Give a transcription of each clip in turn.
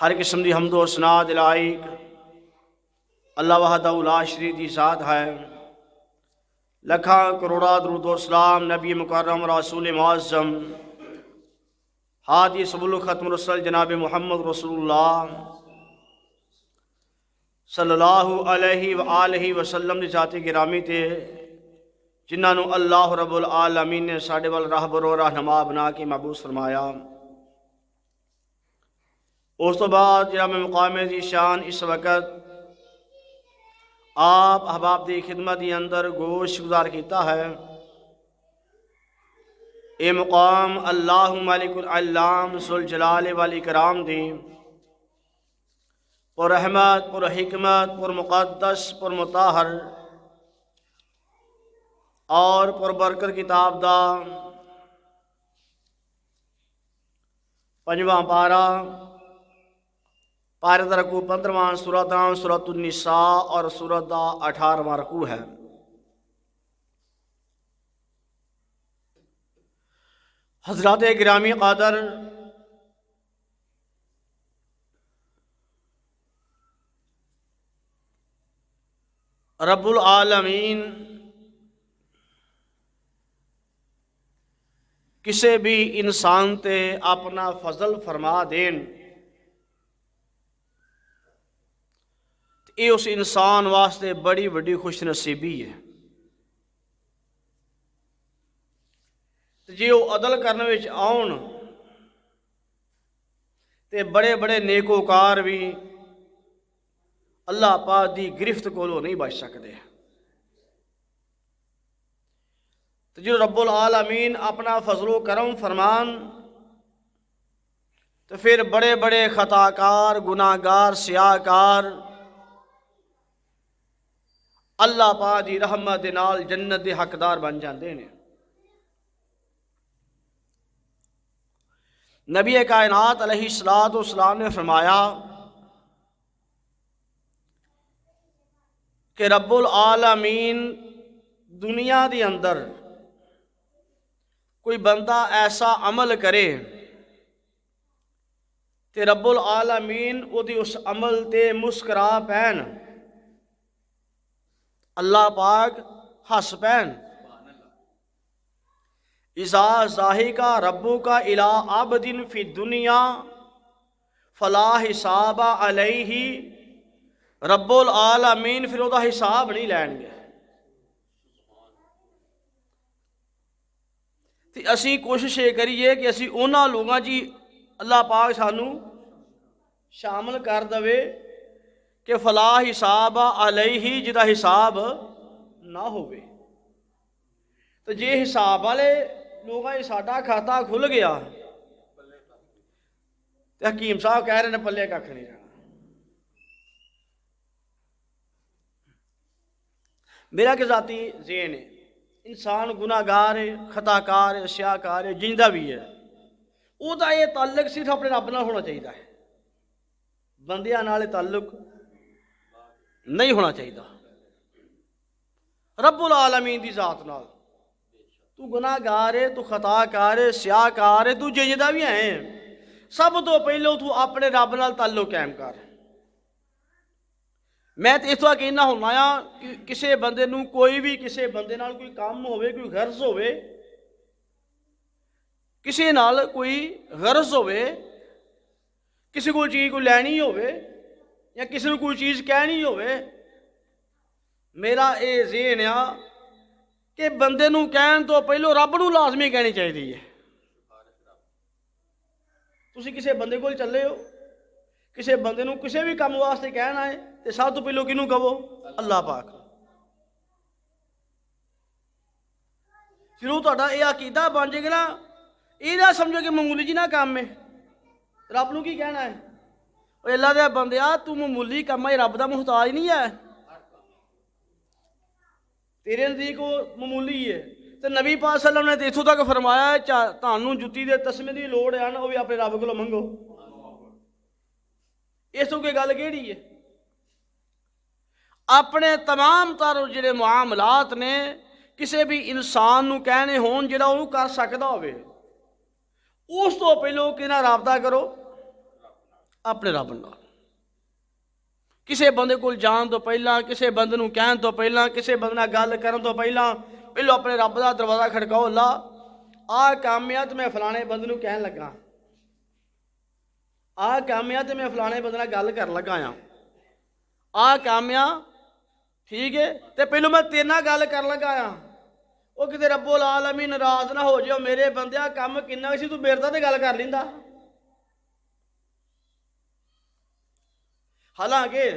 ہر قسم دی حمد و ثنا دے لائق اللہ وحدہ لا شریک دی ذات ہے۔ لکھاں کروڑا درود و سلام نبی مکرم رسول معظم ہادی سبل ختم رسل جناب محمد رسول اللہ صلی اللہ علیہ وآلہ وسلم دی ذات گرامی تے جنہاں نو اللہ رب العالمین نے ساڈے ول راہبر و رہنما بنا کے مبعوث فرمایا۔ اس تو بعد جناب مقام دی شان اس وقت آپ احباب دی خدمت دی اندر گوش گزار کیتا ہے۔ اے مقام اللہ مالک العلام ذوالجلال والاکرام دی پر رحمت پر حکمت پر مقدس پر مطہر اور پر برکت کتاب دا پنجواں پارہ پارے دا رکوع 15واں سورۃ النساء اور سورۃ دا 18واں رکوع ہے۔ حضرات گرامی قادر، رب العالمین کسے بھی انسان تے اپنا فضل فرما دین یہ اس انسان واسطے بڑی بڑی خوش نصیبی ہے۔ جی وہ عدل کرنے وچ آؤن تے بڑے بڑے نیکوکار بھی اللہ پاک دی گرفت کولوں نہیں بچ سکتے۔ تو جو رب العالمین اپنا فضل و کرم فرمان تو پھر بڑے بڑے خطاکار گناہگار سیاہکار اللہ پاک دی رحمت دے نال جنت دے حقدار بن جاندے نے۔ نبی کائنات علیہ السلام نے فرمایا کہ رب العالمین دنیا دی اندر کوئی بندہ ایسا عمل کرے تے رب العالمین او دی اس عمل تے مسکرا پین، اللہ پاک ہس پین۔ اذا ضاحک ربک الی عبد فی الدنیا فلا حساب علیہ، رب العالمین پھر وہ حساب نہیں لین گے۔ تے اسی کوشش یہ کریے کہ اسی انہاں لوگاں جی اللہ پاک سانو شامل کر دے کہ فلا حساب علیہ جدا حساب نہ ہوئے۔ تو جے حساب والے لوگاں ساڈا کھاتا کھل گیا تو حکیم صاحب کہہ رہے ہیں پلے کھ نہیں رہنا۔ میرا کہ ذاتی ذہن ہے انسان گناہگار ہے، خطا کار ہے، سیاہکار ہے، جندا بھی ہے، وہ تو یہ تعلق صرف اپنے رب نال ہونا چاہیے، بندیاں نال تعلق نہیں ہونا چاہیے۔ رب العالمین دی ذات نال تو گناہگار ہے، تو خطا کار ہے، سیاہکار ہے، تو جندا بھی ہے، سب تو پہلو تو اپنے رب نال تعلق قائم کر۔ میں تو اس طرح کہنا ہونا کہ کسے بندے نو کوئی بھی کسے بندے نال کوئی کام ہوئے، کوئی غرض ہوئے، کسے نال کوئی غرض ہوئے، کسی کو چیز کو لینی ہوئے یا کسی نے کوئی چیز کہنی ہوئے، میرا یہ ذہن ہے کہ بندے نو کہن تو پہلو رب نو لازمی کہنی چاہیے۔ تسی کسے بندے کو چلے ہو، کسے بندے نو کسے بھی کام واسطے کہنا ہے تو سب تو پہلو کنوں کہو؟ اللہ پاک۔ پھر وہ تہاڈا یہ عقیدہ بن جائے گا نا، یہ نہ سمجھو کہ معمولی جی نہ کام ہے، رب نو کی کہنا ہے؟ اللہ دے بندیا تو معمولی کام ہے، رب دا محتاج نہیں ہے، تیرے نزدیک وہ معمولی ہے۔ تو نبی پاک صلی اللہ علیہ وسلم نے اتوں تک فرمایا ہے تانوں جُتی دے تسمے دی لوڑ ہے نا، وہ بھی اپنے رب کو منگو۔ اس تو کوئی گل کیڑی ہے؟ اپنے تمام تر جڑے معاملات نے کسی بھی انسان نو کہنے ہون جڑا وہ کر سکتا ہوئے، اس تو پہلو کہنا رابطہ کرو اپنے رب نال کسے بندے کول جان تو پہلا کسے بندے نوں کہن تو پہلا کسے بندے نال گل کرن تو پہلو اپنے رب دا دروازہ کھڑکاؤ اللہ آ کامیات میں فلانے بندے نوں کہن لگا آ کامیات میں فلانے بندے نال گل کر لگا آ کامیا ٹھیک ہے تے پہلو میں تیرے نال گل کر لگا وہ کتے رب العالمین ناراض نہ ہو جاؤ میرے بندیا کم کنا سی تو میرے تے گل کر لیندا حالانکہ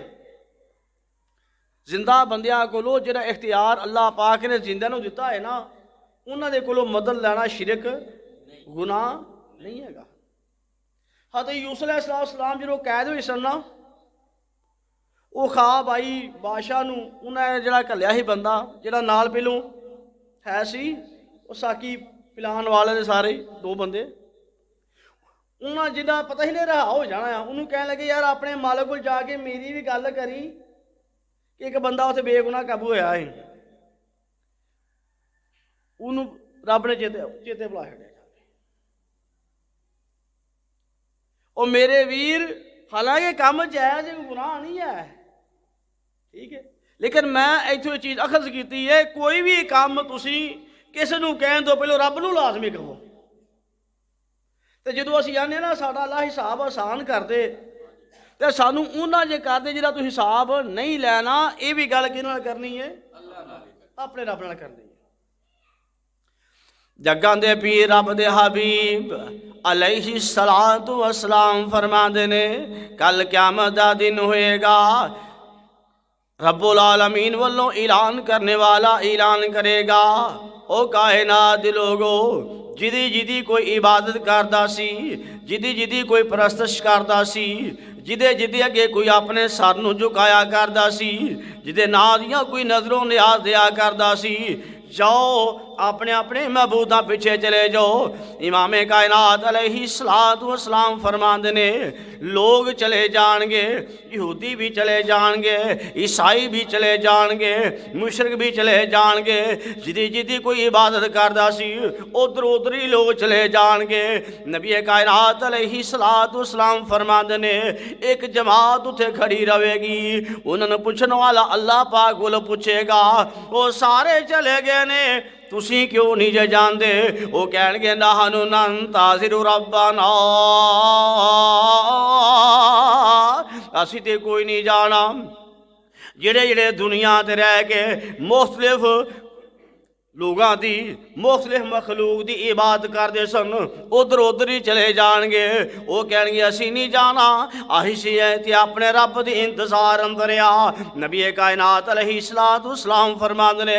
زندہ بندیاں کولو جڑا اختیار اللہ پاک نے زندہ نو دیتا ہے نا انہاں دے کولو مدد لینا شرک گناہ نہیں ہے گا حضرت یوسف علیہ السلام جدوں قید ہوئی سن نا وہ خواب آئی بادشاہ نو انہاں نے جڑا کلیا ہی بندہ جڑا نال پہلوں ہے سی وہ ساکی پلان والے دے سارے دو بندے انہاں جنہاں پتہ ہی نہیں رہا ہو جانا ہے انہوں کہنے لگے یار اپنے مالک کو جا کے میری بھی گل کری کہ ایک بندہ اسے بے گناہ قابو ہویا ہے انہوں رب نے چیتے بلا چھڑیا اور میرے ویر حالانکہ کام جائز گناہ نہیں ہے ٹھیک ہے لیکن میں ایتھوں یہ چیز اخذ کیتی ہے کوئی بھی کام تسی کسی نوں کہن تو پہلو رب نوں لازمی کہو تے جدوں اسی آنے نا ساڈا اللہ حساب آسان کر دے تے سانوں انہاں جے کر دے جڑا تو حساب نہیں لینا یہ بھی گل کہنے نال کرنی ہے اپنے رب نال کرنی ہے جگاں دے پیر رب دے حبیب علیہ الصلوۃ والسلام فرماندے نے کل قیامت دا دن ہوئے گا رب العالمین والوں اعلان کرنے والا اعلان کرے گا او کائنات دے لوگو جدی جدی کوئی عبادت کردا سی جدی جدی کوئی پرستش کردا سی جدے جدے اگے کوئی اپنے سر نوں جھکایا کردا سی جدے نادیاں کوئی نظروں نیاز دیا کردا سی جاؤ اپنے اپنے معبوداں پیچھے چلے جاؤ امام کائنات علیہ الصلوۃ والسلام فرماندے نے لوگ چلے جان گے یہودی بھی چلے جان گے عیسائی بھی چلے جان گے مشرک بھی چلے جان گے جدی جدی کوئی عبادت کردا سی ادھر ادھر ہی لوگ چلے جان گے نبی کائنات علیہ الصلوۃ والسلام فرماندے نے ایک جماعت اتھے کھڑی رہے گی انہوں نے پوچھنے والا اللہ پاک کو پوچھے گا وہ سارے چلے گئے نے تسی کیوں نہیں جے جان دے وہ کہن گے نحنو ننتظر ربنا اسی تے کوئی نہیں جانا جڑے جڑے دنیا تے رہ کے مختلف لوگاں دی مختلف مخلوق دی عبادت کردے سن ادھر ادھر ہی چلے جان گے وہ کہن گے اسی نہیں جانا آہی تے اپنے رب دی انتظار اندر آ نبی کائنات علیہ الصلوۃ والسلام فرماندے نے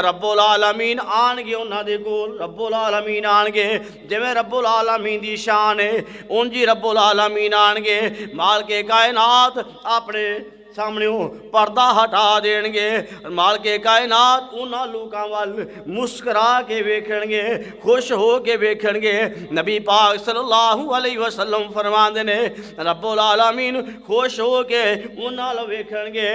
رب العالمین آن گے انہاں دے کول رب العالمین آن گے جویں رب العالمین دی شان ہے اون جی رب العالمین آن گے مالک کائنات اپنے سامنے پردہ ہٹا دین گے مالک کائنات انہاں لوکاں وال مسکرا کے ویکھن گے خوش ہو کے ویکھن گے نبی پاک صلی اللہ علیہ وسلم فرماندے نے رب العالمین خوش ہو کے انہاں ل ویکھن گے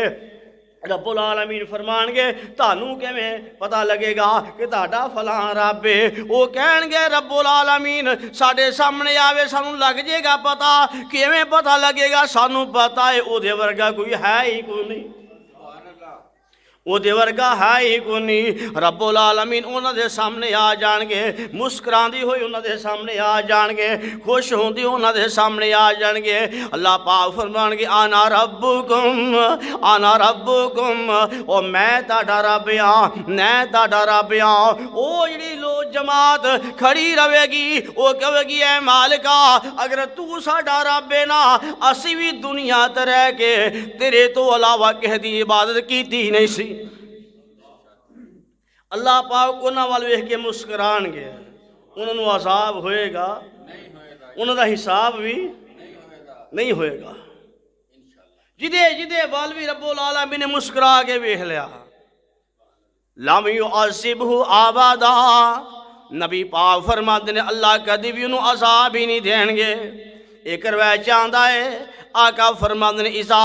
رب العالمین فرمان گے تانوں کیویں پتہ لگے گا کہ تہاڈا فلاں رب ہے وہ کہن گے رب العالمین ساڈے سامنے آوے سانوں لگ جے گا پتہ کیویں پتہ لگے گا سانوں پتہ ہے او دے ورگا کوئی ہے ہی کوئی نہیں وہ دے ورگا ہے ہی کوئی نہیں رب العالمین انہاں دے سامنے آ جان گے مسکراندی ہوئی انہاں دے سامنے آ جان گے خوش ہوندی انہاں دے سامنے آ جان گے اللہ پاک فرمان گے آنا ربکم او میں تہاڈا رب ہاں میں تہاڈا رب ہاں او جڑی لو جماعت کھڑی رہے گی او کہے گی اے مالکا اگر تو ساڈا رب ہے نا اسی بھی دنیا تے رہ کے تیرے تو علاوہ کہہ دی عبادت کیتی نہیں سی اللہ پاک انہاں وال ویکھ کے مسکران گے انہاں نوں عذاب ہوئے گا انہاں دا حساب بھی نہیں ہوئے گا جدے جدے وال بھی رب العالمین نے مسکرا کے ویکھ لیا لم یعذبہ ابدا نبی پاک فرماتے نے اللہ کدی بھی انہوں عذاب ہی نہیں دین گے ایک روایت آندا ہے آقا فرماتے نے اذا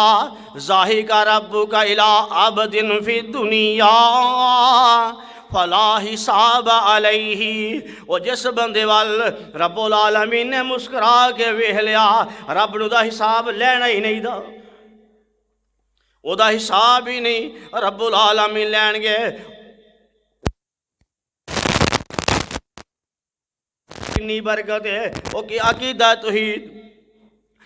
ضاحک ربک الی عبد فی الدنیا فلا حساب علیہ، وہ جس بندے وال رب العالمین نے مسکرا کے ویکھ لیا رب نو دا حساب لینا ہی نہیں دا، او دا حساب ہی نہیں رب العالمین لین گے۔ کنی برکت ہے، وہ کی عقیدہ توحید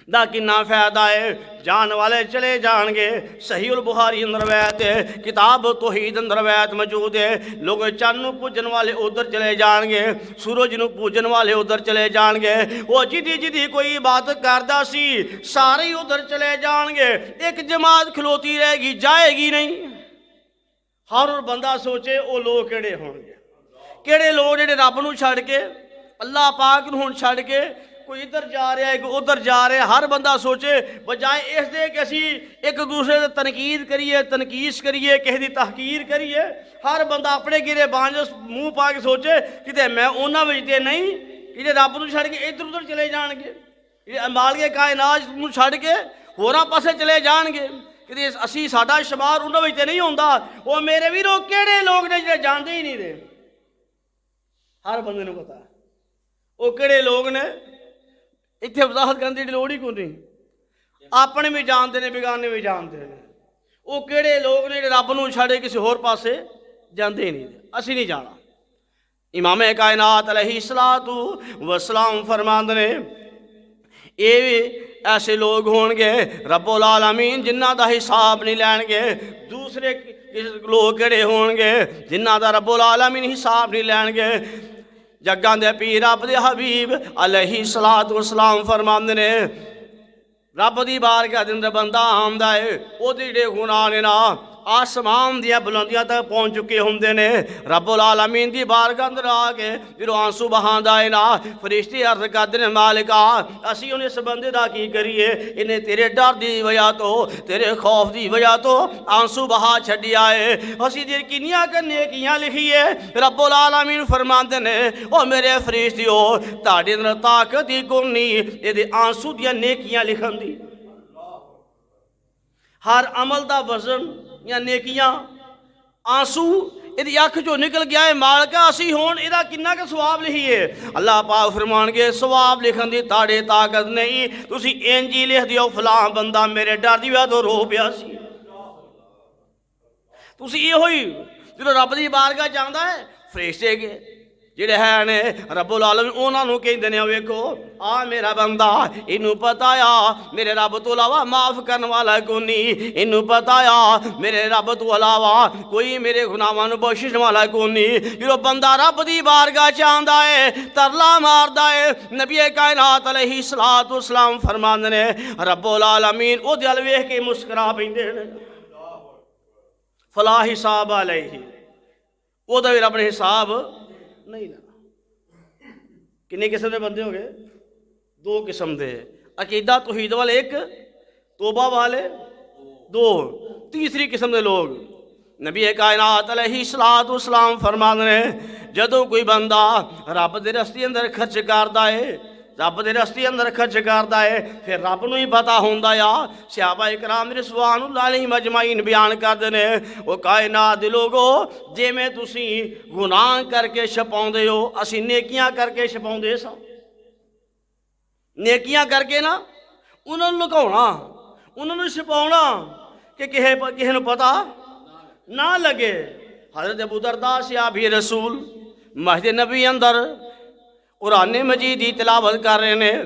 دا کنا فائدہ ہے، جان والے چلے جان گے۔ صحیح البخاری اندر روایت ہے، کتاب توحید اندر روایت موجود ہے، لوگ چاند نو پوجن والے ادھر چلے جان گے، سورج نو پوجن والے ادھر چلے جان گے، وہ جدی جدی کوئی بات کردا سی سارے ادھر چلے جان گے، ایک جماعت کھلوتی رہے گی، جائے گی نہیں۔ ہر بندہ سوچے وہ لوگ کیڑے ہون گے، کیڑے لوگ جڑے رب نو چھڑ کے اللہ پاک نو ہن چھڑ کے کوئی ادھر جا رہا ہے کوئی ادھر جا رہا ہے۔ ہر بندہ سوچے بجائے اس دے کہ اسی ایک دوسرے سے تنقید کریے، تنقیش کریے، کسی دی تحقیر کریے، ہر بندہ اپنے گرے بانج منہ پا کے سوچے کہ میں انہاں وچ تے نہیں کہ رب نو چھڑ کے ادھر ادھر چلے جان گے، مالک کائنات نو چھڑ کے ہوراں پاسے چلے جان گے کہ اسی ساڈا شمار انہاں وچ تے نہیں ہوندا۔ وہ میرے ویرو کیڑے لوگ نے جڑے جاندے ہی نہیں دے، ہر بندے نو پتا وہ کیڑے لوگ نے، اتنے وضاحت کرنے کی لوڑ ہی کوئی نہیں، اپنے بھی جانتے ہیں بیگانے بھی جانتے ہیں، وہ کیڑے لوگ نے رب نو چھڑے کسی ہور پاسے جاندے ہی نہیں، اسی نہیں جانا۔ امام کائنات علیہ الصلوۃ والسلام فرماندے نے یہ ایسے لوگ ہون گے رب العالمین جنہ دا حساب نہیں لین گے، دوسرے لوگ کیڑے ہون گے جنہ دا رب العالمین حساب نہیں لین گے۔ جگاں دے پیر رب دے حبیب علیہ الصلوۃ والسلام فرماندے نے رب دی بارگاہ دے اندر بندہ آندا ہے، او دے جڑے گناہ نے نا آسمان دیا بلندیاں تک پہنچ چکے ہوندے نے، رب العالمین دی بارگاہ اندر آ کے جدوں آنسو بہاندا ہے نا فرشتے عرض کردے نے مالکا اسی ہن اس بندے دا کی کریے، انہیں تیرے ڈر دی وجہ تو تیرے خوف دی وجہ تو آنسو بہا چھڈیا ہے، اسی دی کنیاں کہ نیکیاں لکھیے۔ رب العالمین فرماندے نے او میرے فرشتیو تہاڈے اندر طاقت ہی کوئی نہیں اے آنسو دیاں نیکیاں لکھن دی۔ ہر عمل دا وزن یا نیکیاں آنسو یہ اکھ جو نکل گیا ہے مالکا اسی ہون یہ کنا کا ثواب لکھیے۔ اللہ پاک فرمان گے ثواب لکھن دی تاڑے طاقت نہیں، تسی انجی لکھ دیو فلاں بندہ میرے ڈر دی وجہ تو رو پیا سی۔ تسی یہ ہوئی جو رب دی بارگاہ جاندا ہے فرشتے کے جڑے ہیں نے رب العالمین انہاں نوں کہندے نے ویکھو آ میرا بندہ اینوں پتہ آ میرے رب تو علاوہ معاف کرن والا کوئی نہیں، اینوں پتہ آ میرے رب تو علاوہ کوئی میرے گناہاں نوں بخشن والا کوئی نہیں۔ جو بندہ رب دی بارگاہ چ آندا ہے ترلا ماردا ہے، نبی کائنات علیہ الصلوۃ والسلام فرماندے نے رب العالمین او دل ویکھ کے مسکرا پیندے نے، فلا حساب علیہ، او دا رب نے حساب نہیں لینا۔ کنے قسم دے بندے ہو گئے؟ دو قسم دے، عقیدہ توحید والے ایک، توبہ والے دو، تیسری قسم دے لوگ نبی کائنات علیہ الصلوۃ والسلام فرماندے نے جدوں کوئی بندہ رب دے رستے اندر خرچ کردا ہے، رب دے رستے اندر خرچ کردا ہے پھر رب نوں ہی پتا ہوندا یا صحابہ کرام رضوان اللہ علیہم اجمعین بیان کردے نے او کائنات دے لوگو جے میں تسی گناہ کر کے چھپاؤندے ہو اسی نیکیاں کر کے چھپاؤندے سا، نیکیاں کر کے نا انہاں نوں لکاؤنا انہاں نوں چھپاؤنا کہ کسے نوں پتا نہ لگے۔ حضرت ابو درداء صحابی رسول مسجد نبی اندر قرآن مجید دی تلاوت کر رہے ہیں،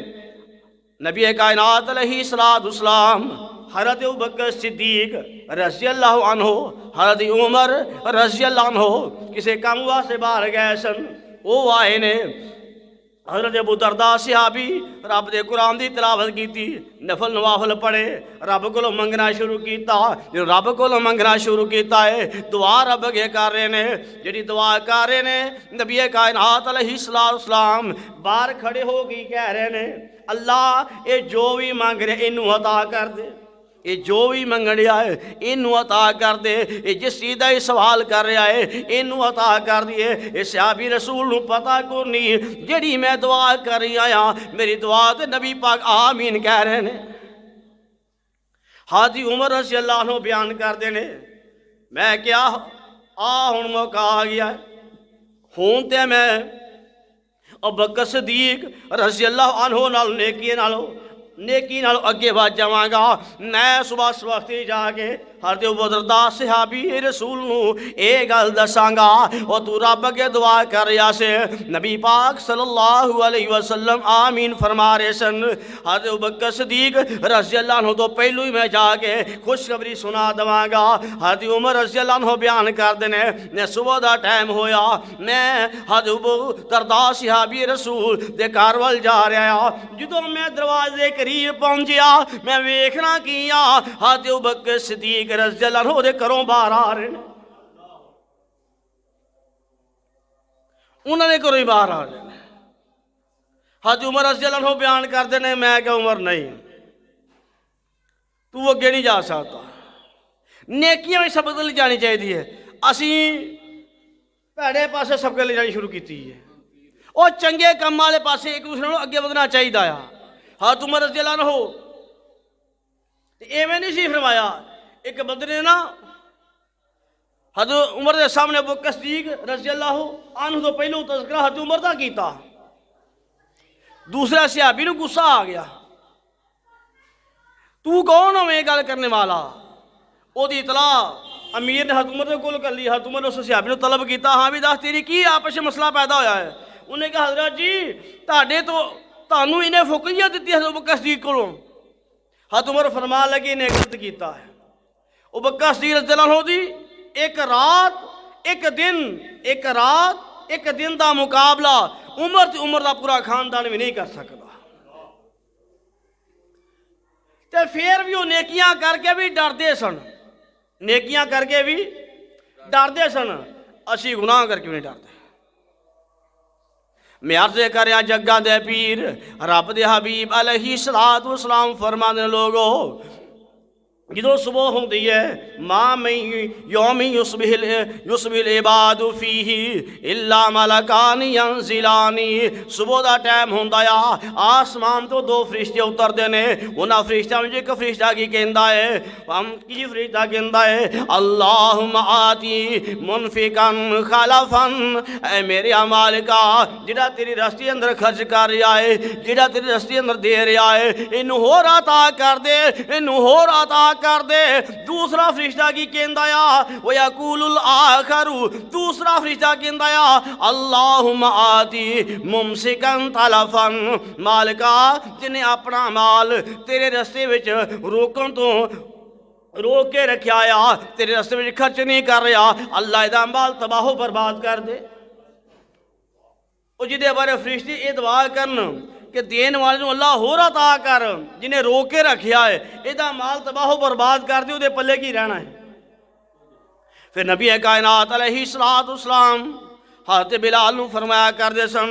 نبی کائنات علیہ الصلوۃ والسلام حضرت ابوبکر صدیق رضی اللہ عنہ حضرت عمر رضی اللہ عنہ کسی کام واسطے باہر گئے سن، وہ آئے نے حضرت ابو درداء صحابی رب دے قرآن دی تلاوت کیتی، نفل نوافل پڑھے، رب کو منگنا شروع کیتا، رب کو منگنا شروع کیتا ہے، دعا رب کے کر رہے نے، جڑی دعا کر رہے نے نبی کائنات علیہ السلام باہر کھڑے ہو گئی کہہ رہے نے اللہ اے جو بھی مانگ رہے انہوں عطا کر دے، یہ جو بھی منگڑیا ہے انہوں عطا کر دے، یہ جس چیز دا سوال کر رہا ہے انہوں عطا کر دیے۔ یہ صحابی رسول نو پتا کو نہیں جڑی میں دعا کر رہی آیا میری دعا تے نبی پاک آمین کہہ رہے ہیں۔ حاجی عمر رضی اللہ عنہ بیان کر دینے میں کیا ہن موقع آ گیا ہے، ہون تے میں ابو بکر صدیق رضی اللہ عنہ نال نیکی نال اگے ود جاواں گا۔ میں صبح سوختی جا کے حضرت ابو درداء صحابی رسول نو اے گل دساں گا، او تو رب اگے دعا کر رہا سے، نبی پاک صلی اللہ علیہ وسلم آمین فرما رہے سن۔ حضرت ابو بکر صدیق رضی اللہ عنہ تو پہلو ہی میں جا کے خوشخبری سنا دواں گا۔ حضرت عمر رضی اللہ عنہ بیان کر دینے نے صبح دا ٹائم ہویا، میں حضرت ابو درداء صحابی رسول دے گھر ول جا رہا، جدوں میں دروازے قریب پہنچیا میں ویکھنا کیا حضرت ابو بکر صدیق رضی اللہ عنہ دے گھروں باہر آ رہے ہیں، انہوں نے گھروں باہر آ رہے ہیں۔ حضرت عمر رضی اللہ عنہ بیان کر دینے، میں کہ عمر نہیں، تو اگے نہیں جا سکتا، نیکیاں بھی سبق لے جانی چاہیے۔ اسی پیڑے پاسے سبق لے جانی شروع کیتی ہے، اور چنگے کام والے پاسے ایک دوسرے کو اگے ودنا چاہیے۔ حضرت عمر رضی اللہ عنہ ایویں نہیں سی فرمایا، ایک بندے نے نا حضرت عمر دے سامنے ابو بکر صدیق رضی اللہ عنہ تو پہلو تذکرہ حضرت عمر دا کیتا، دوسرا صحابی نو غصہ آ گیا، تو کون ہوئے گل کرنے والا؟ او دی اطلاع امیر نے حضرت عمر دے کول کر لی۔ حضرت عمر نے اس صحابی نو طلب کیتا، ہاں بھی دس تیری کی آپس میں مسئلہ پیدا ہویا ہے؟ انہوں نے کہا حضرت جی تاڑے تو تانوں انہیں فوقیت دیتی حضرت ابو بکر صدیق کولوں۔ حضرت عمر فرمان لگی انہیں غلط کیتا ہے۔ ابو بکر صدیق رضی اللہ عنہ دی ایک رات ایک دن دا مقابلہ عمر دا پورا خاندان بھی نہیں کر سکتا، تے پھر بھی وہ نیکیاں کر کے بھی ڈردے سن، نیکیاں کر کے بھی ڈردے سن، اسی گناہ کر کے بھی نہیں ڈردے۔ میں عرض کر رہا جگہ دے پیر رب دے حبیب علیہ السلام فرمانے لوگو، جدو صبح ہوندی ہے ما من یوم یصبح العباد فیہ الا ملکان ینزلانی، صبح دا ٹائم ہوندا یا آسمان تو دو فرشتے اتر دینے، انہاں فرشتیاں وچ ایک فرشتہ کی کہندا ہے، ہم کی فرشتہ کہندا ہے اللہم آتی منفقا خلفا، اے میرے مالکا جڑا تیری رستے اندر خرچ کر رہا ہے، جڑا تیری رستے اندر دے رہا ہے، اینو ہور عطا کر دے، اینو ہور عطا کر دے۔ دوسرا فرشتہ کی کہندا یا وَيَقُولُ الْآخَرُ، دوسرا فرشتہ کہندا یا اللہم آتی ممسکن تلفا، مالکا جنہیں اپنا مال تیرے رستے وچ روکن تو روک کے رکھیا یا تیرے رستے وچ خرچ نہیں کر رہا، اللہ دا مال تباہ و برباد کر دے۔ اور جدے بارے فرشتے یہ دعا کرن کہ دین والے نو اللہ ہور عطا کر، جنہیں روک کے رکھیا ہے ایدہ مال تباہ و برباد کر دے، دے پلے کی رہنا ہے۔ پھر نبی کائنات علیہ السلام حضرت بلال نو فرمایا کر دے سن،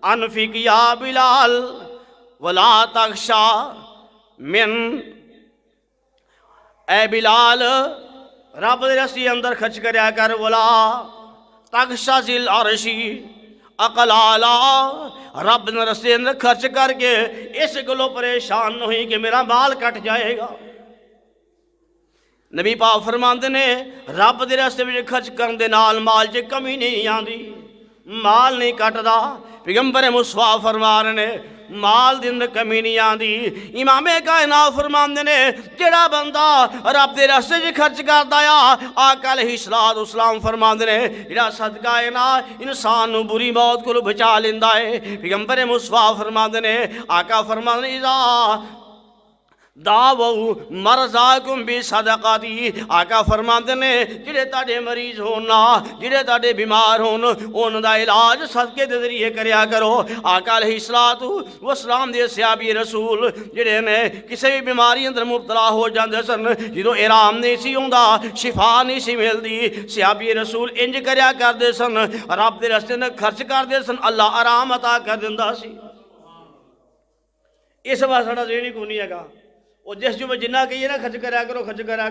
انفق یا بلال ولا تخشا من، اے بلال رب دے رستے اندر خرچ کریا کر، ولا تخشا ذل عرشی اقلالا، رب نے رستے اندر خرچ کر کے اس گلو پریشان نہیں کہ میرا مال کٹ جائے گا۔ نبی پاک فرماندے نے رب دے رستے میں خرچ کرن دے نال مال چ کمی نہیں آندی، مال نہیں کٹدا۔ پیغمبر مصطفیٰ فرما رہے نے مال دے اندر کمی نہیں آندی۔ امام کائنات فرماندے نے جڑا بندہ رب دے راستے وچ خرچ کردا یا آقا علیہ السلام فرماندے نے جڑا صدقہ ہے نا انسان نو بری موت کولوں بچا لیندا ہے۔ پیغمبر مصطفیٰ فرماندے نے آقا فرماندے نے اذا داو مرضاکم بی صدقاتی، آقا فرماندے نے جڑے تاڑے مریض ہونا، جڑے تاڑے بیمار ہون، ان دا علاج صدقے دے ذریعے کریا کرو۔ آقا علیہ السلام دے صحابی رسول جڑے نے کسی بھی بیماری اندر مبتلا ہو جاندے سن، جدو آرام نہیں سی ہوندا، شفا نہیں سی ملدی، صحابی رسول انج کریا کردے سن، رب دے راستے نے خرچ کردے سن، اللہ آرام عطا کر دیندا سی۔ اس واسطے ساڈا ذہن ہی کوئی نہیں ہے گا، وہ جس جو میں جنہ کہیے نا خرچ کریا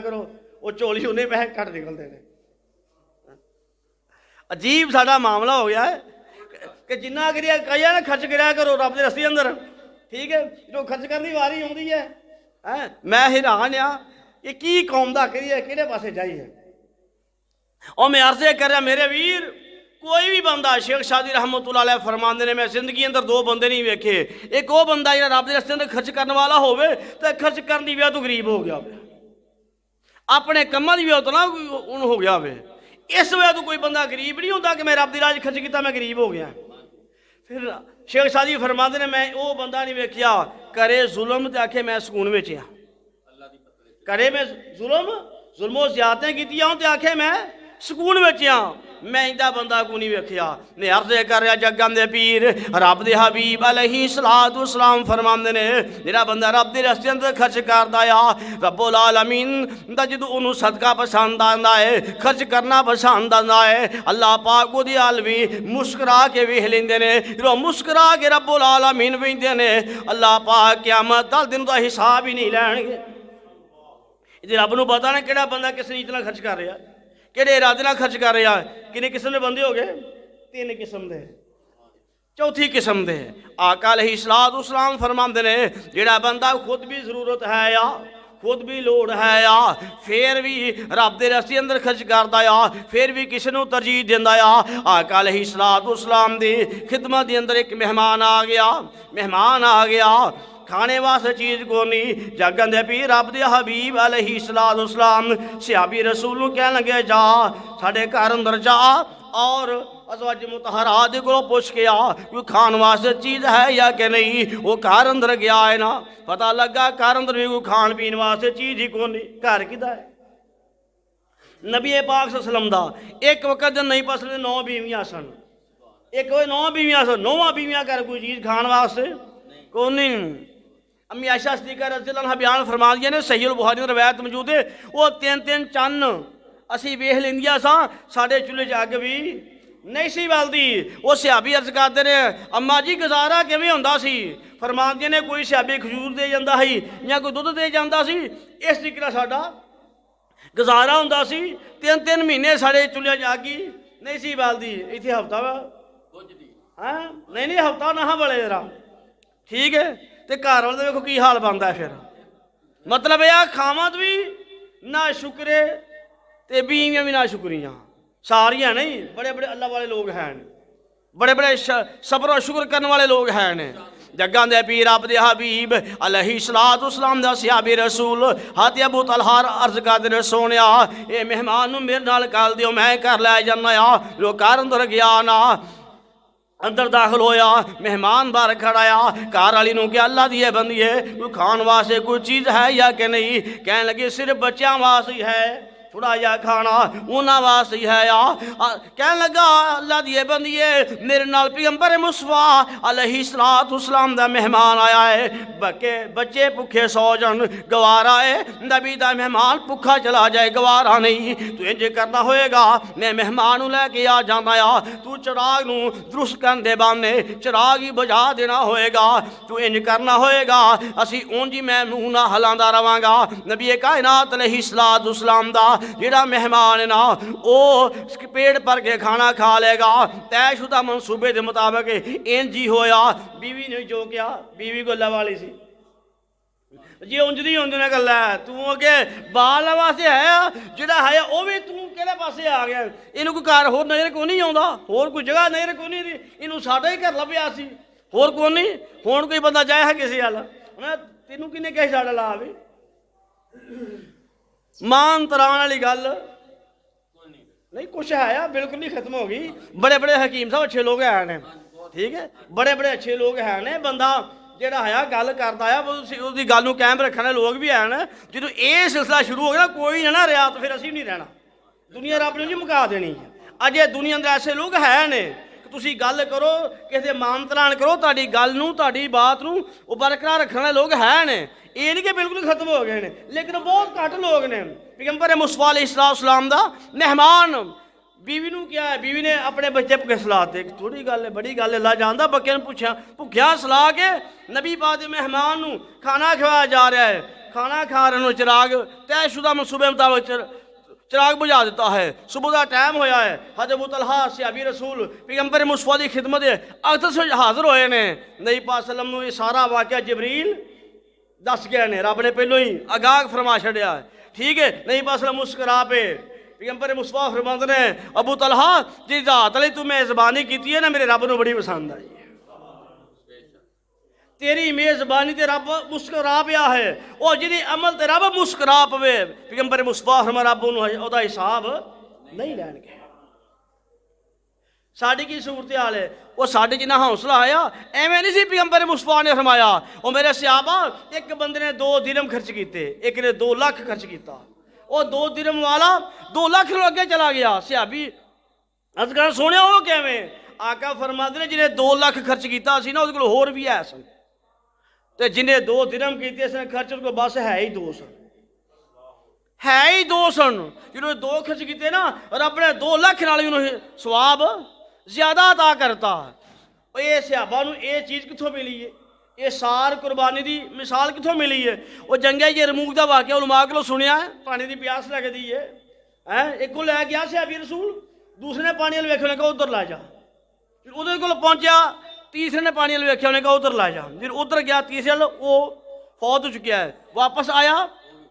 کرو، وہ چولی انہیں پہ کٹ نکلتے ہیں۔ عجیب ساڈا معاملہ ہو گیا ہے کہ جنہ کہیے نا خرچ کریا کرو رب دے رستے اندر، ٹھیک ہے، جو خرچ کرنے واری ہوندی ہے میں حیران ہاں یہ کی قوم دا کریے کہڑے پاسے جائیے۔ اور میں عرض کر رہا میرے ویر، کوئی بھی بندہ، شیخ شادی رحمت اللہ علیہ فرماندے نے میں زندگی اندر دو بندے نہیں ویکھے، ایک وہ بندہ جہاں رب دے رستے اندر خرچ کرنے والا ہوئے تو خرچ کرنے دی وجہ تو غریب ہو گیا ہوئے، اپنے کماں دی وجہ تو نہ ہو گیا ہوئے، اس وجہ تو کوئی بندہ غریب نہیں ہوتا کہ میں رب دی راہ خرچ کیتا میں غریب ہو گیا۔ پھر شیخ شادی فرماندے نے میں وہ بندہ نہیں ویکھیا کرے ظلم تے آکھے میں سکون وچ ہاں، کرے میں ظلم و زیادتیں کیتیاں تے آکھے میں سکون وچ ہاں، میں ایندہ بندہ کو نہیں ویکھیا۔ میں عرض کر رہا جگاں دے پیر رب دے حبیب علیہ الصلوۃ والسلام فرماندے نے جڑا بندہ رب دے راستے اندر خرچ کردا آ رب العالمین دا جدوں اونوں صدقہ پسند آندا ہے، خرچ کرنا پسند آندا ہے، اللہ پاک دی حال بھی مسکرا کے ویکھ لیندے نے، جو مسکرا کے رب العالمین ویندے نے، اللہ پاک قیامت دا دن دا حساب ہی نہیں لین گے۔ جی رب نو پتا نا کہڑا بندہ کس نیت نال خرچ کر رہا، کہڑے ارادے نال خرچ کر رہا، کنے قسم دے بندے ہو گئے؟ تین قسم دے، چوتھی قسم دے آقا علیہ الصلوۃ والسلام فرماندے نے جڑا بندہ خود بھی ضرورت ہے یا خود بھی لوڑ ہے یا پھر بھی رب دے راستے اندر خرچ کردا یا پھر بھی کسی نو ترجیح دیندا یا، آقا علیہ الصلوۃ والسلام دی خدمت دے اندر ایک مہمان آ گیا کھانے واسطے چیز کو نہیں، جگن دے پیر رب دے حبیب علیہ الصلوۃ والسلام صحابی رسول نو کہن لگے جا ساڈے گھر اندر جا اور ازواج مطہرات کو پوچھ کے آ کوئی کھان واسطے چیز ہے یا کہ نہیں۔ وہ گھر اندر گیا ہے نا، پتہ لگا گھر اندر بھی کوئی کھان پین واسطے چیز ہی کو نہیں، گھر کدا ہے؟ نبی پاک صلی اللہ علیہ وسلم دا ایک وقت نہیں پسند 9 بیویاں سن، ایک 9 بیویاں سن، 9 بیویاں کر کوئی چیز کھان واسطے کو نہیں۔ امی عائشہ صدیقہ رضی اللہ عنہ بیان فرما دیا نے، صحیح البخاری میں روایت موجود ہے، وہ 3 چن اسی ویکھ لیندیاں ساں ساڈے چولہے اگ بھی نہیں سی بلدی۔ وہ صحابی عرض کرتے نے اما جی گزارا کیویں ہوندا سی؟ فرماندے نے کوئی صحابی کھجور دے جاندا سی یا کوئی دودھ دے جاندا سی، اس طریقے نال ساڈا گزارا ہوندا سی۔ 3 مہینے ساڈے چولہے اگ ہی نہیں سی بلدی، ایتھے ہفتہ ہاں نہیں ہفتہ نہ بڑے ذرا ٹھیک ہے، تے گھر والے دیکھو کی حال بنتا ہے۔ پھر مطلب یہ کھاوت بھی نہ شکرے تے بیویاں بھی نہ شکریاں، ساریاں نہیں، بڑے بڑے اللہ والے لوگ ہیں، بڑے بڑے صبر و شکر کرنے والے لوگ ہیں۔ جگاں دے پیر رب دے حبیب علیہ الصلوۃ والسلام دا صحابی رسول حضرت ابو طلحہ عرض کردے نے سونیا اے مہمان نو میرے نال کال دیو میں گھر لے جانا آ۔ جو گھر اندر گیا نا اندر داخل ہویا مہمان باہر کھڑایا، گھر والی نو کہ اللہ دیے بندیے کوئی کھان واسطے کوئی چیز ہے یا کہ نہیں؟ کہنے لگے صرف بچیاں واسطے ہے تھوڑا جا کھانا، انہاں واسطے ہے یا کہنے لگا اللہ دیے بندیے میرے نال پیغمبر مصطفیٰ علیہ الصلوۃ والسلام دا مہمان آیا ہے، بچے بھوکے سو جن گوارا ہے، نبی دا مہمان بھوکا چلا جائے گوارا نہیں۔ تو انج کرنا ہوئے گا میں مہمان نو لے کے آ جانا یا تو چراغ نو درست کرن دے بانے چراغ ہی بجا دینا ہوئے گا، تو انج کرنا ہوئے گا اسی اونجی میں منہ نہ ہلاندا رواں گا۔ نبی کائنات علیہ الصلوۃ والسلام دا جڑا مہمان ہے نا وہ پیٹ پر کے کھانا کھا لے گا طے شدہ منصوبے دے مطابق۔ انج ہی ہویا بیوی نے جو کیا، بیوی کو اللہ والی سی جی انج نہیں ہوندی نے گل ہے تو کہ بال واسطے ہے جڑا ہے وہ بھی تو کہڑے پاسے آ گیا، اینو کوئی گھر ہور نظر کو نہیں آوندا، ہور کوئی جگہ نظر کو نہیں دی، اینو ساڈا ہی گھر لبیا سی ہور کو نہیں۔ ہن کوئی بندہ جائے ہے کسی والا تینوں کنے کہ ساڈا لا وے مان تران والی گل نہیں، کچھ ہے بالکل نہیں ختم ہو گئی۔ بڑے بڑے حکیم صاحب اچھے لوگ ہیں ٹھیک ہے، بڑے بڑے اچھے لوگ ہیں، بندہ جڑا ہے گل کرتا ہے اس کی گل قائم رکھنے لوگ بھی ہیں۔ جدو یہ سلسلہ شروع ہو گیا کوئی نہ رہا تو پھر اسی نہیں رہنا، دنیا رب نے جی مکا دینی ہے۔ اجے دنیا اندر ایسے لوگ ہیں نے کہ تسی گل کرو کسی مان تران کرو تاری گل نو تاری بات نو وہ برقرار رکھنے لوگ ہیں نے، یہ نہیں کہ بالکل ختم ہو گئے ہیں، لیکن بہت گھٹ لوگ نے۔ پیغمبر مصطفیٰ علیہ السلام دا مہمان بیوی نو کیا ہے، بیوی نے اپنے بچے بھوکے سلا تے، تھوڑی گل ہے بڑی گل ہے، اللہ جاندا بچے نے پوچھا بھوکیا سلا کے نبی پاک دے مہمان نو کھانا کھوایا جا رہا ہے، کھانا کھا رہے چراغ طے شدہ منصوبے مطابق چراغ بجھا دیتا ہے، صبح کا ٹائم ہویا ہے، حضرت ابو طلحہ صحابی رسول پیغمبر مصطفیٰ دی خدمت اکثر سے حاضر ہوئے نے۔ نبی پاک صلی اللہ علیہ وسلم نو یہ سارا واقعہ جبریل دس گئے نے، رب نے پہلو ہی آگاہ فرما چھڑیا ہے ٹھیک ہے۔ نبی پاک صلی اللہ علیہ وسلم مسکرا پہ پیغمبر مصطفیٰ فرماتے ہیں ابو طلحہ جی ذات علی تو میزبانی کی ہے نا میرے رب نو بڑی پسند آئی ہے، تیری میزبانی تے رب مسکرا پیا ہے، اور جی عمل تے رب مسکرا پوے پیغمبر مصطفیٰ فرمایا رب انہوں دا حساب نہیں لین گے۔ ساڑی کی صورتحال ہے، وہ ساڑی جنہ حوصلہ آیا ایویں نہیں سی پیغمبر مصطفیٰ نے فرمایا وہ میرے صحابہ ایک بندے نے 2 درہم خرچ کیتے، ایک نے 2 لاکھ خرچ کیتا، وہ 2 درہم والا 2 لاکھ لو اگے چلا گیا، صحابی ازگار سونے ہو کیویں؟ آقا فرماتے ہیں جنہیں 2 لاکھ خرچ کیتا سی نا اس کو ہور بھی ہے سن، تے جنہیں 2 درہم کیتے اس نے خرچ اس کو بس ہے ہی 2 سن، ہے ہی 2 سن، جنہوں نے 2 خرچ کیتے نا رب نے 2 لاکھ نال انہوں ثواب زیادہ عطا کرتا۔ یہ صحابہ نو یہ چیز کتھوں ملی ہے؟ یہ سار قربانی دی مثال کتھوں ملی ہے؟ وہ جنگہ یرموک دا واقعہ علماء کو سنیا ہے، پانی دی پیاس لگ دی ہے، ایک کو لے گیا صحابی رسول، دوسرے نے پانی والے ویکھیا، انہیں کہا ادھر لے جا، پھر ادھر کو پہنچیا، تیسرے نے پانی والے ویکھیا، انہیں کہا ادھر لے جا، پھر ادھر گیا تیسرے والے وہ فوت ہو چکیا ہے، واپس آیا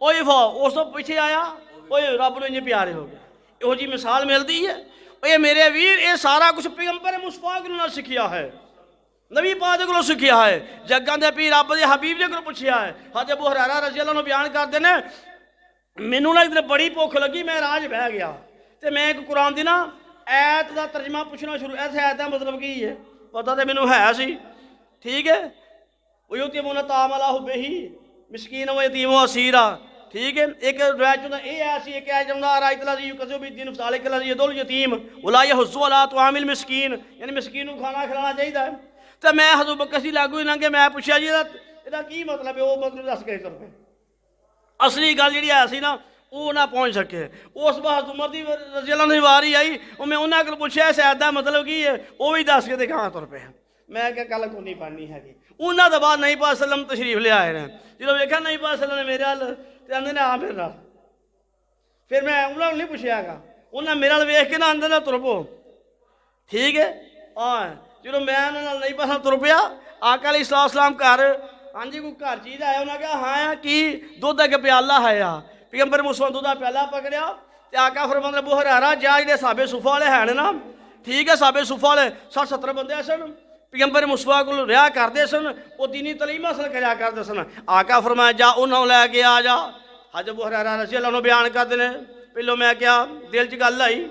وہی فوت، اس تو پیچھے آیا وہی رب نو انجے پیارے ہو گیا۔ یہ جی مثال ملتی ہے۔ اے میرے ویر یہ سارا کچھ پیغمبر مصطفیٰ کو سکھیا ہے، نبی پاک کو سکھیا ہے، جگہ دے پیر رب دے حبیب نے کو پوچھیا ہے۔ حضرت ابو ہریرہ رضی اللہ عنہ بیان کرتے ہیں مینوں نا ادھر بڑی بھوک لگی میں راج بہ گیا تے میں ایک قرآن دی نا ایت دا ترجمہ پوچھنا شروع، ایسے ایت دا مطلب کی ہے پتہ تے مینوں ہے سی، ٹھیک ہے، وَيُطْعِمُونَ الطَّعَامَ عَلَىٰ حُبِّهِ مِسْكِینًا وَيَتِیمًا وَاسِیرًا، ٹھیک ہے، ایک روایت جو یہ ایسی ایک آیت جو رأیت الذی یکذب بالدین فذلک الذی یدع الیتیم ولا یحض علی طعام المسکین، یعنی مسکین کو کھانا کھلانا چاہیے۔ تو میں حضرت بکر صدیق لاگو نہ کہ میں پوچھا جی یہ کی مطلب ہے، وہ مطلب دس کے طور پہ اصلی گل جی ہے سی نا وہ نہ پہنچ سکے۔ اس بعد عمر دی رضی اللہ عنہ واری آئی، میں انہوں نے پوچھا اس آیت دا مطلب کی ہے، وہ بھی دس کے دکھا طور پہ میں کہ کل کو نہیں پڑھنی ہے۔ انہوں نے بعد نبی پاک صلی اللہ علیہ وسلم تشریف لے آئے ہیں، جب ویکھا نبی پاک صلی اللہ علیہ وسلم نے میرے حال تے اندر نے آ میرے نال، پھر میں انہوں نے نہیں پوچھا گا، انہوں نے میرے حال ویکھ کے نا اندر نہ تر پو، ٹھیک ہے، ہاں جب میں نہیں پاس تر پیا آقا علیہ السلام گھر، ہاں جی کوئی گھر چیز آیا، انہوں نے کہا ہاں کی دودھ کا پیالہ ہے، پیغمبر مصطفیٰ دودھ کا پیالہ پکڑیا تے آقا فرماتے ابو ہریرہ جا جڑے صحابہ صفہ والے ہیں نا، ٹھیک ہے، صحابہ صفہ والے 60-70 بندے سن، پیغمبر مصطفیٰ کو رہا کرتے سن، وہ دینی تعلیم حاصل کریا کرتے سن۔ آقا فرمایا جا انہوں لے کے آ جا۔ حضرت ابو ہریرہ رضی اللہ عنہ بیان کرتے ہیں پہلو میں کیا دل چ گل آئی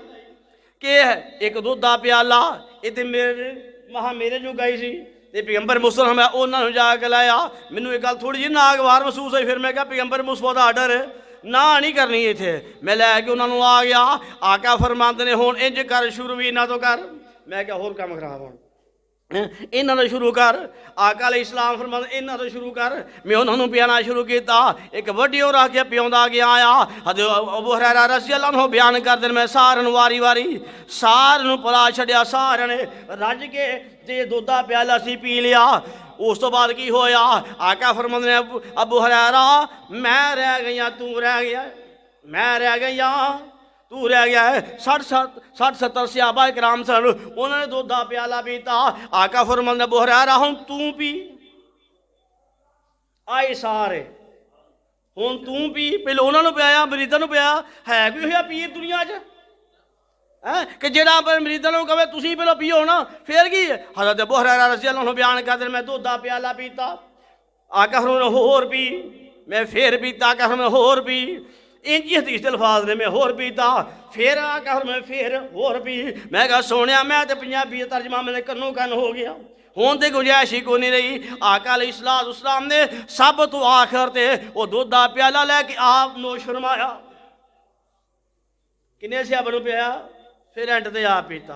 کہ ایک دودھ دا پیالہ یہ تو میرے جو گئی سی تے پیغمبر مصطفیٰ میں انہوں نے جا کے لایا، مینوں ایک گل تھوڑی جی ناگوار محسوس ہوئی، پھر میں کہا پیغمبر مصطفیٰ دا آرڈر ہے نہ نہیں کرنی اتنے، میں لے کے انہوں نے آ گیا۔ آقا فرماتے ہیں ہوں انج کر شروع بھی نہ تو کر، میں کہا ہور کام خراب ہو انہوں نے شروع کر۔ آقا علیہ السلام فرماتے انہوں نے شروع کر، میں انہوں نے پیانا شروع کیتا، ایک وڈی اور آ کے پیوندا گیا آیا۔ حضرت ابو ہریرہ رضی اللہ عنہ بیان کردے میں سارن واری واری سارن پلا چھڈیا، سارن رج کے تے دودھ دا پیالہ سی پی لیا۔ اس تو بعد کی ہویا؟ آقا فرماتے ہیں ابو ہریرہ میں رہ گیا تو رہ گیا، میں رہ گیا تو رہ گیا ہے۔ 60-70 صحابہ کرام سن، انہوں نے دودھ دا پیالہ پیتا۔ آقا فرماتے ہیں ابو ہریرہ ہوں تو پی، آئے سارے ہوں تو پی، پہلے انہوں نے پیایا مریداں نوں پیا، ہے کوئی ہویا پیر دنیا چ کہ جہاں پر مریداں نوں کہے تسی پہلو پیو نا پھر کی؟ حضرت ابو ہریرہ رضی اللہ عنہ بیان کرتے میں دودھ دا پیالہ پیتا، آقا فرماتے ہیں ہور پی، میں پھر پیتا، آقا فرماتے ہیں ہور پی، انجی حدیث الفاظ نے میں ہور پیتا، پھر آقا میں پھر ہور پی۔ میں کہا سونیا میں تے پنجابی ترجمہ میں کنوں کن ہو گیا، ہون تے گنجائش ہی کو نہیں رہی۔ آقا علیہ السلام نے سب تو آخر تے وہ دودھ دا پیالہ لے کے آپ نوش فرمایا، کنے سے ابنو پیا، پھر اینڈ تے آپ پیتا۔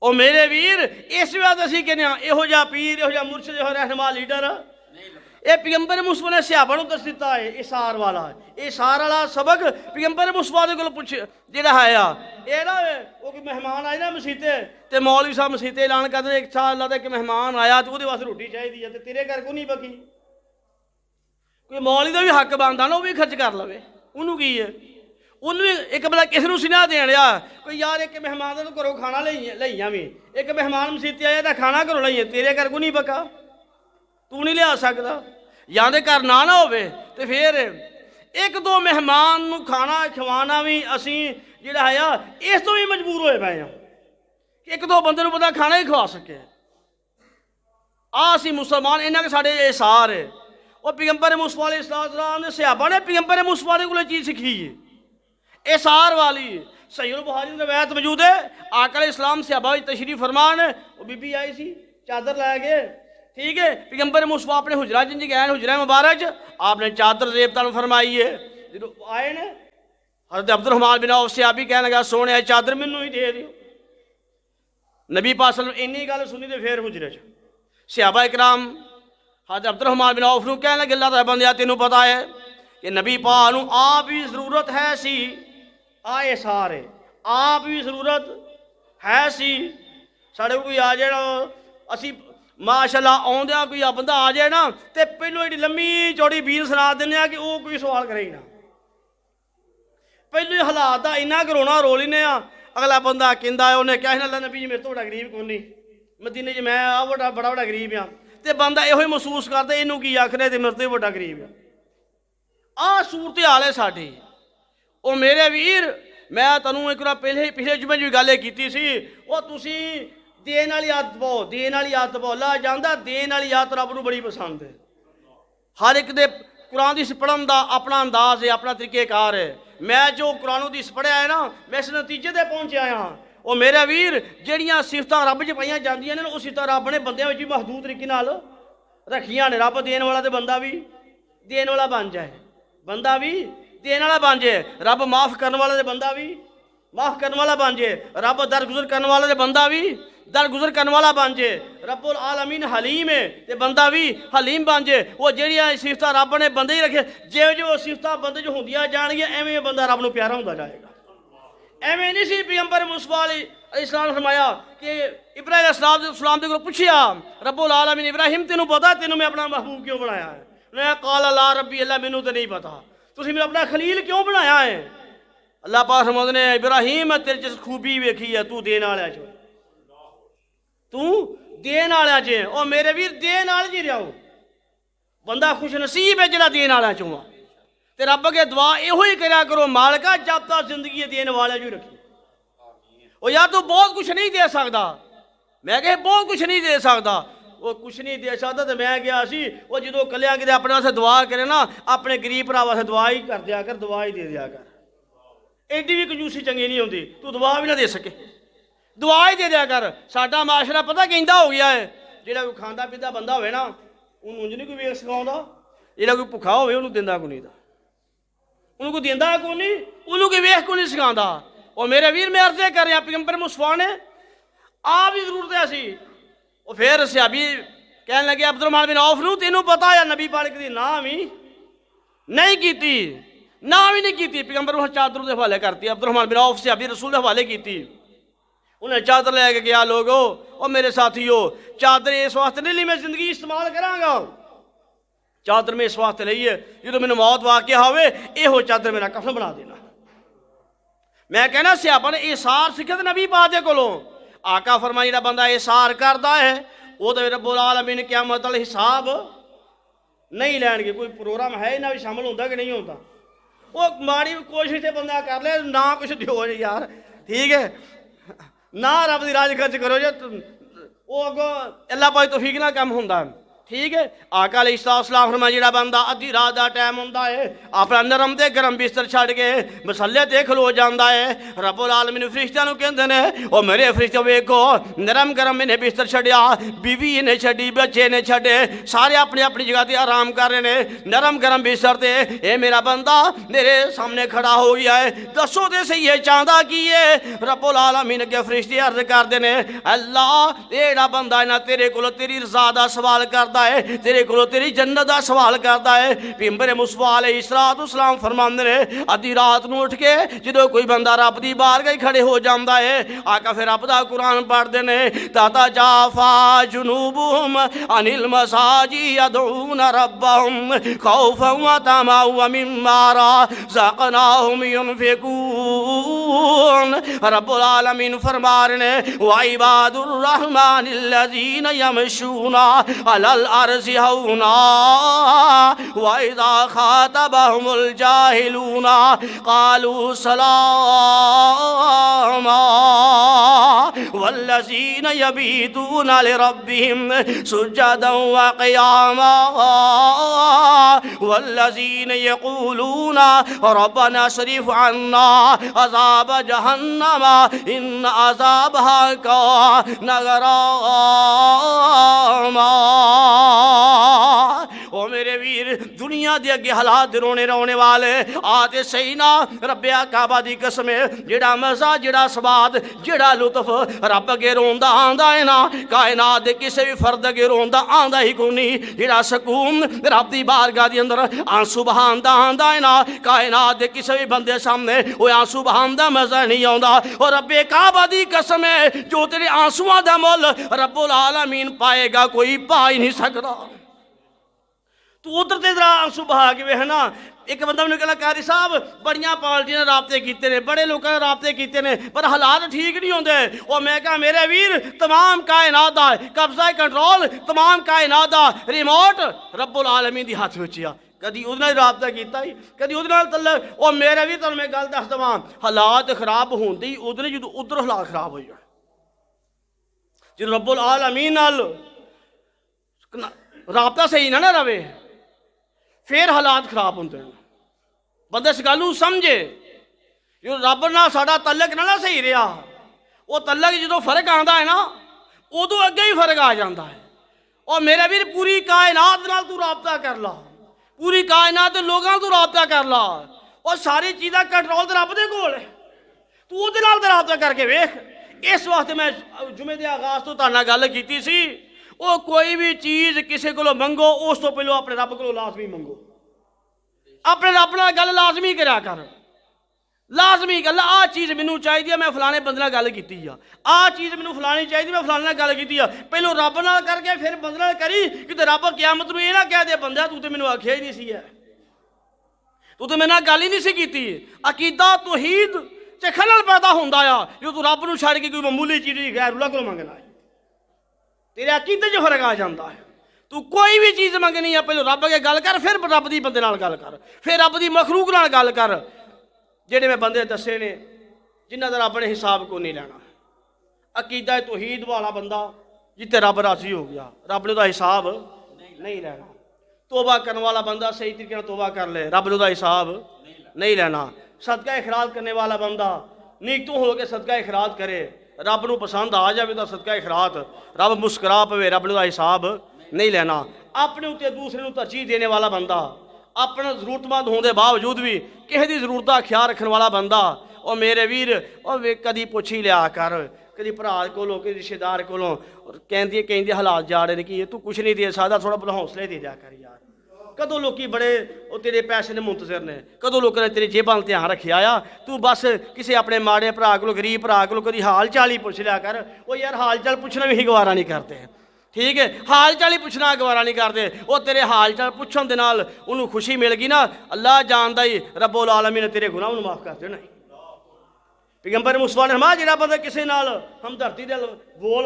او میرے ویر اس وقت اسی کہنے یہو جا پیر، یہو جا مرشد، یہو رہنما لیڈر اے پیغمبر مصطفیٰ نے صحابہ نوں دس دیتا ہے اثار والا، اثار والا سبق پیغمبر مصطفیٰ دے کول پوچھ جڑا ہے اے نا وہ کوئی مہمان آئے نا مسیتے تے مولوی صاحب مسیتے اعلان کرتے ایک سال اللہ دا کہ مہمان آیا تے اودے واسطے روٹی چاہیے تے تیرے گھر کو نہیں بکی، کوئی مولوی دا بھی حق بندا نا وہ بھی خرچ کر لوے، انہوں کی ہے انہوں ایک بلا کس نوں سنیا دین لیا کوئی یار ایک مہمان تو گھروں کھانا لئیاں بھی، ایک مہمان مسیتے آیا تے کھانا گھروں لئیے تیرے گھر کو نہیں بکا، تو نہیں لیا سکتا، یا دے گھر نہ ہوئے تو پھر ایک دو مہمان نو کھانا کھوانا بھی اسی جڑا ہے اس تو بھی مجبور ہوئے پے ہیں کہ ایک دو بندے نو بندہ کھانا ہی کھوا سکے. اسی مسلمان انہاں کے ساڈے احسار ہے. وہ پیغمبر مصطفیٰ علیہ السلام نے صحابہ نے پیغمبر مصطفیٰ کو چیز سکھی ہے احسار والی. صحیح البخاری میں روایت موجود ہے آقا علیہ السلام صحابہ تشریف فرمان وہ بی بی آئی سی چادر لے گئے, ٹھیک ہے, پیغمبر مصطفیٰ اپنے حجرہ جن جی گئے حجرہ مبارک آپ نے چادر زیب تن فرمائی ہے. جب آئے نے حضرت عبد الرحمن بن عوف صحابی کہنے لگا سونے چادر مینوں ہی دے دیو. نبی پاک صلی اللہ علیہ وسلم اینی گل سنی تے پھر حجرے چ صحابہ اکرام حضرت عبد الرحمن بن عوف نو کہنے لگے اللہ تعالی بندیا تینوں پتا ہے کہ نبی پاک نو آپ بھی ضرورت ہے سی آئے سارے آپ بھی ضرورت ہے سی ساڑے کوئی آ جائے نا اسی ماشاءاللہ آؤندیا کوئی بندہ آ جائے نا تے پہلو ایڈی لمبی چوڑی بیل سنا دینے کہ وہ کوئی سوال کرے ہی نا. پہلو حالات دا اینا کرونا رول ہی نے اگلا بندہ کہندا ہے انہیں کہا اللہ نبی جی میرے تو بڑا غریب کون نہیں مدینے جی میں بڑا بڑا غریب ہاں تے بندہ یہ محسوس کرتا اینوں کی آخنے تے میرے تو بڑا غریب ہے. صورت حال ہے ساڈی. وہ میرے ویر میں تنوں ایک پچھلے جمعے جو گل کیتی سی وہ تسی دین والی عادت پاؤ دین والی عادت پاؤ. اللہ جاندا دین والی عادت رب نوں بڑی پسند ہے. ہر ایک دے قرآن حدیث پڑھن دا اپنا انداز ہے اپنا طریقہ کار ہے. میں جو قرآن حدیث پڑھیا ہے نا میں اس نتیجے تے پہنچیا ہاں. وہ میرے ویر جہڑیاں صفتاں رب چ پائیاں جاندیاں نے وہ صفتاں رب نے بندیاں وچ محدود طریقے نال رکھیاں نے. رب دین والا تے بندہ بھی دین والا بن جائے, بندہ بھی دین والا بن جائے. رب معاف کرنے والا تے بندہ بھی معاف کرنے والا بن جائے. رب درگزر کرنے والا تے بندہ بھی درگزر کرنے والا بن جائے. رب العالمین حلیم ہے تے بندہ بھی حلیم بن جائے. وہ جہڑیاں صفتاں رب نے بندے ہی رکھے جے جو صفتاں بندے جو ہوندیاں جان گیاں ایویں بندہ رب نوں پیارا ہوندا جائے گا. ایویں نہیں سی پیغمبر مصطفیٰ علیہ السلام نے فرمایا کہ ابراہیم علیہ السلام دے کو پوچھیا رب العالمین ابراہیم تینوں پتا تینوں میں اپنا محبوب کیوں بنایا ہے؟ انہوں نے قال لا ربی اللہ مینوں تے نہیں پتا تسی میں اپنا خلیل کیوں بنایا ہے؟ اللہ پاک فرماتے نے ابراہیم تیرے جس خوبی ویکھی ہے تو دین والے چ تو دین والے چ او میرے ویر دین والے جی رہو. بندہ خوش نصیب ہے جڑا دین والے چوں تے رب کے دعا یہ ہوئی کریا کرو مالکا جب تک زندگی دین والے جو رکھی. وہ یار تو بہت کچھ نہیں دے سکتا میں کہ بہت کچھ نہیں دے سکتا وہ کچھ نہیں دے سکتا تو میں گیا سی وہ جدو کلیا کتے اپنے واسطے دعا کرے نا اپنے غریب بھرا واسطے دعا ہی کر دیا کر دعا ہی دے دیا کر. ایڈی بھی کنجوسی چنگی نہیں ہوندی تو دعا بھی نہ دے سکے دعا ہی دے دیا کر. ساڈا معاشرہ پتہ کہندا ہو گیا ہے جہاں کوئی کھانا پیتا بندہ ہوئے نا انہوں انج نہیں کوئی ویک سکھاؤندا جہاں کوئی بھکھا ہوئے انہوں دیندا کوئی نہیں دا انہوں کو دیندا کوئی نہیں انہوں کوئی ویک کوئی نہیں سکھاؤندا. اور میرے ویر میں عرض کر رہا پیغمبر مصطفیٰ نے آپ بھی ضرورت ہے سی. وہ پھر صحابی کہنے لگے عبد الرحمن بن عوف نو تینوں پتا ہے نبی پاک دی نام ہی نہیں کیتی نام ہی نہیں کیتی. پیغمبر نے چادر دے حوالے کرتی عبد الرحمن بن عوف صحابی رسول دے حوالے کیتی. انہیں چادر لے کے گیا لوگو اور میرے ساتھیو چادر اس واسطے نہیں لی میں زندگی استعمال کراں گا چادر میں اس واسطے لئی ہے جدوں مینوں موت واقعہ ہوئے یہ چادر میرا کفن بنا دینا. میں کہنا صحابہ نے احسار سکھے نبی پاک دے کولوں. آقا فرمایا جڑا بندہ احسار کردا ہے وہ تے رب العالمین قیامت والے حساب نہیں لین گے. کوئی پروگرام ہے نہ شامل ہوندا کہ نہیں ہوندا وہ ماڑی کوشش تے بندہ کر لے نہ کچھ دیو جی یار ٹھیک ہے نہ رب دی راہ خرچ کرو جی وہ اگوں اللہ پاک توفیق نہ کم ہوندا ٹھیک ہے. آقا علیہ السلام فرمایا جڑا بندہ ادھی رات دا ٹائم ہوندا ہے اپنا نرم تے گرم بستر چھڈ کے مصلے تے کھلو جاندا ہے. رب العالمین فرشتیاں نوں کہندے نے او میرے فرشتے ویکھو نرم گرم نے بستر چھڈیا بیوی نے چھڈی بچے نے چھڈے سارے اپنی اپنی جگہ تے آرام کر رہے نے نرم گرم بستر تے اے میرا بندہ میرے سامنے کھڑا ہو گیا ہے دسو تے صحیح ہے چاہندا کی ہے؟ رب العالمین کے فرشتے عرض کردے نے اللہ ایڑا بندہ ہے نا تیرے کولوں تیری رضا دا سوال کر ہے تیرے کو تیری جنت دا سوال کرتا ہے. پیغمبر مصطفیٰ علیہ السلام فرماندے نے ادھی رات نو اٹھ کے جدو کوئی بندہ رب دی بارگاہ کھڑے ہو جاندا ہے آقا پھر رب دا قرآن پڑھدے نے تتجافا جنوبہم عن المساجد یدعون ربہم خوفا وطمعا ومما رزقناہم ينفقون. يعملون۔ رب العالمین فرما رہے ہیں وَعِبَادُ الرَّحْمَنِ الَّذِينَ يَمْشُونَ عَلَى الْأَرْضِ هَوْنًا وَإِذَا خَاطَبَهُمُ الْجَاهِلُونَ قَالُوا سَلَامًا وَالَّذِينَ يَبِيتُونَ لِرَبِّهِمْ سُجَّدًا وَقِيَامًا وَالَّذِينَ يَقُولُونَ رَبَّنَا اصْرِفْ عَنَّا عَذَابَ جَهَنَّمَ إِنَّ عَذَابَهَا كَانَ غَرَامًا۔ او میرے ویر دنیا دے اگے حالات رونے رونے والے آتے صحیح نا رب کعبہ دی قسم ہے جڑا مزہ جڑا سواد جڑا لطف رب اگے روندا آندا ہے نا کائنات دے کسے بھی فرد اگے روندا آندا ہی کوئی نہیں جڑا سکون رب دی بارگاہ دے اندر آنسو بہاندا آندا ہے نا کائنات دے کسے بھی بندے سامنے وہ آنسو بہاندا مزہ نہیں آندا اور رب کعبہ دی قسم ہے جو تیرے آنسواں دا مول رب العالمین پائے گا کوئی پا ہی نہیں سکتا۔ تو ادھر تے ذرا آنسو بہا کے وہ ہے نا ایک بندہ نے کہا قاری صاحب بڑیاں پارٹیاں نے رابطے کیتے نے بڑے لوگوں نے رابطے کیتے نے پر حالات ٹھیک نہیں ہوندے اور میں کہا میرے ویر تمام کائنات دا قبضہ کنٹرول تمام کائنات دا ریموٹ رب العالمین دی ہاتھ وچ آ کدی ادھر رابطہ کیتا ہی کدی ادھر تعلق اور میرے ویر تانوں میں گل دس دواں حالات خراب ہوندی ادھر جدوں ادھر حالات خراب ہوئی جان جدوں رب العالمین نال رابطہ صحیح نہ رہے پھر حالات خراب ہوندے ہیں بندے اس گل سمجھے جو رب نہ ساڈا تعلق نہ صحیح رہا وہ تعلق جدوں فرق آندا ہے نا ادو اگے ہی فرق آ جاتا ہے اور میرے ویر پوری کائنات نال تو رابطہ کر لا پوری کائنات لوگاں تو رابطہ کر لا اور ساری چیزاں کنٹرول تے رب دے کول ہے تو اودے نال رابطہ کر کے ویکھ اس واسطے میں جمعے دے آغاز تو تہاڈے نال گل کیتی سی وہ کوئی بھی چیز کسی کو منگو اس تو پہلو اپنے رب کو لازمی منگو اپنے رب نال گل لازمی کرا کر لازمی گل آ چیز مینوں چاہیے میں فلانے بندے نال گل کیتی آ چیز مینوں فلانی چاہیے میں فلانے نال گل کیتی پہلو رب نال کر کے پھر بندے نال کری کہ رب قیامت نوں یہ نہ کہہ دے بندہ تو تے مینوں آکھیا ہی نہیں سی ہے تو تے میرے نال گل ہی نہیں سی کیتی عقیدہ توحید تے خلل پیدا ہوندا آ جو تو رب نوں چھڑ کے کوئی معمولی چیز غیر اللہ کولوں منگنا ہے تیرے عقیدے جو فرق آ جاتا ہے تو کوئی بھی چیز منگنی ہے پہلو رب کے گل کر پھر رب دی بندے نال گل کر پھر رب دی مخلوق نال گل کر جڑے میں بندے دسے نے جنہاں دا رب نے حساب کو نہیں لینا عقیدہ توحید والا بندہ جتے رب راضی ہو گیا رب نے دا حساب نہیں لینا توبہ کرنے والا بندہ صحیح طریقے سے توبہ کر لے رب نے دا حساب نہیں لینا صدقہ اخراج کرنے والا بندہ نیک تو ہو کے صدقہ اخراج کرے رب نو پسند آ جائے تو صدقہ اخراج رب مسکرا پوے رب نے حساب نہیں لینا اپنے اتنے دوسرے نو ترجیح دینے والا بندہ اپنا ضرورت مند ہونے باوجود بھی کسی دی ضرورت کا خیال رکھنے والا بندہ اور میرے ویر اور کدی پوچھ ہی لیا کر کدی بھرا کولوں کدی رشتے دار کولوں کہندے حالات جا رہے ہیں کہ تو کچھ نہیں دے سکتا تھوڑا بڑا حوصلے دے دیا کر یار کدو لوکی بڑے وہ تیرے پیسے نے منتظر نے کدو لوگوں نے تیرے جیباں دھیان رکھیا آ تو بس کسی اپنے ماڑے بھرا کو غریب بھرا کو کدی حال چال ہی پوچھ لیا کر وہ یار حال چال پوچھنا بھی گوارا نہیں کرتے ٹھیک ہے حال چال ہی پوچھنا گوارا نہیں کرتے وہ تیرے حال چال پوچھن دے نال انہوں خوشی مل گئی نا اللہ جاندا ہی رب العالمین نے تیرے گناہ معاف کر دینا پیغمبر مصطفیٰ نے فرمایا جڑا بندہ کسی نال ہمدردی دے بول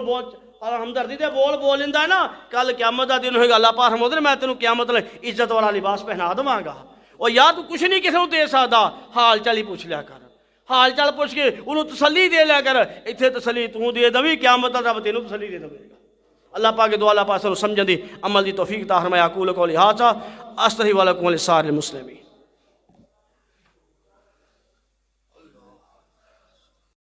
ہمدردی دے بول لیندا ہے نا کل قیامت دا دن ہوئے گا اللہ پاک فرماؤں میں تینوں قیامت میں عزت والا لباس پہنا دواں گا اور یار تو کچھ نہیں کسی نوں دے سکدا حال چال ہی پوچھ لیا کر حال چال پوچھ کے انہوں تسلی دے لیا کر اتنے تسلی تو دے دوی قیامت دا رب تینوں تسلی دے دے گا اللہ پاک دعا اللہ پاک سمجھن دی عمل دی توفیق عطا فرمائے اقول قولی ھذا استغفر لکم ولسائر المسلمین